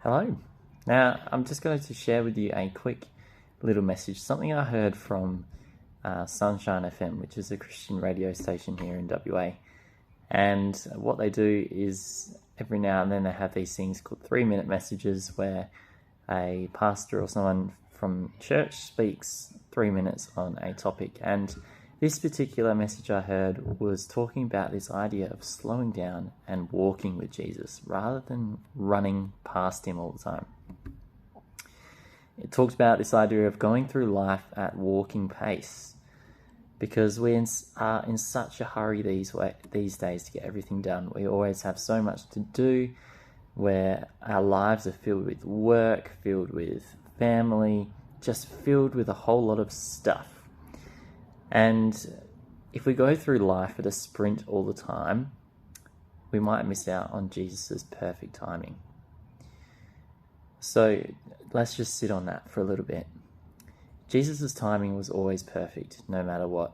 Hello. Now, I'm just going to share with you a quick little message, something I heard from Sunshine FM, which is a Christian radio station here in WA. And what they do is every now and then they have these things called 3-minute messages where a pastor or someone from church speaks 3 minutes on a topic. And this particular message I heard was talking about this idea of slowing down and walking with Jesus rather than running past him all the time. It talked about this idea of going through life at walking pace because we are in such a hurry these days to get everything done. We always have so much to do, where our lives are filled with work, filled with family, just filled with a whole lot of stuff. And if we go through life at a sprint all the time, we might miss out on Jesus' perfect timing. So let's just sit on that for a little bit. Jesus' timing was always perfect, no matter what.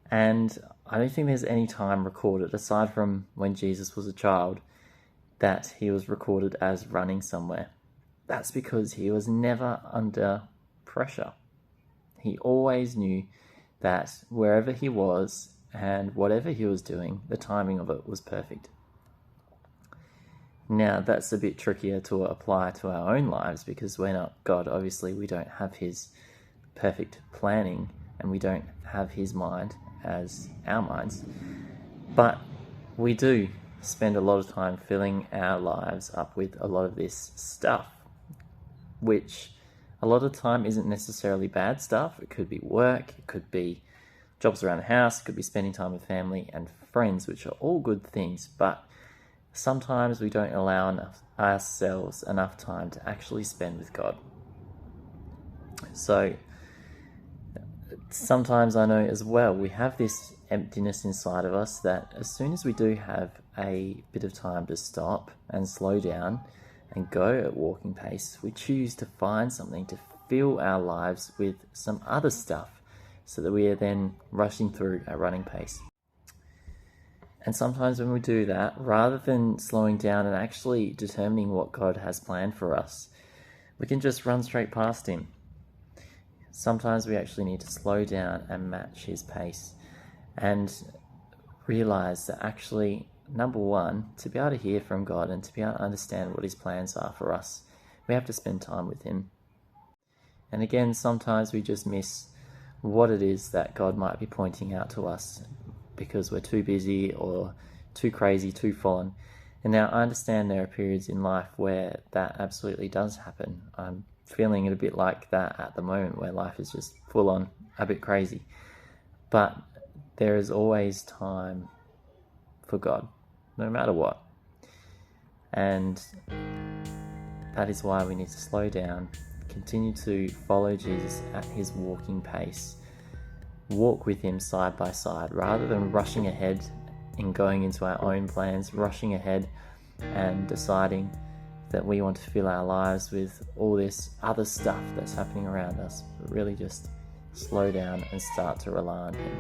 And I don't think there's any time recorded, aside from when Jesus was a child, that he was recorded as running somewhere. That's because he was never under pressure. He always knew that wherever he was and whatever he was doing, the timing of it was perfect. Now, that's a bit trickier to apply to our own lives because we're not God. Obviously, we don't have his perfect planning and we don't have his mind as our minds. But we do spend a lot of time filling our lives up with a lot of this stuff, which a lot of the time isn't necessarily bad stuff. It could be work, it could be jobs around the house, it could be spending time with family and friends, which are all good things, but sometimes we don't allow ourselves enough time to actually spend with God. So sometimes I know as well, we have this emptiness inside of us that as soon as we do have a bit of time to stop and slow down and go at walking pace, we choose to find something to fill our lives with some other stuff so that we are then rushing through at running pace. And sometimes when we do that, rather than slowing down and actually determining what God has planned for us, we can just run straight past him. Sometimes we actually need to slow down and match his pace and realize that actually, number one, to be able to hear from God and to be able to understand what his plans are for us, we have to spend time with him. And again, sometimes we just miss what it is that God might be pointing out to us because we're too busy or too crazy, too fallen. And now I understand there are periods in life where that absolutely does happen. I'm feeling it a bit like that at the moment, where life is just full on, a bit crazy. But there is always time for God, no matter what. And that is why we need to slow down, continue to follow Jesus at his walking pace, walk with him side by side, rather than rushing ahead and going into our own plans, rushing ahead and deciding that we want to fill our lives with all this other stuff that's happening around us, but really just slow down and start to rely on him.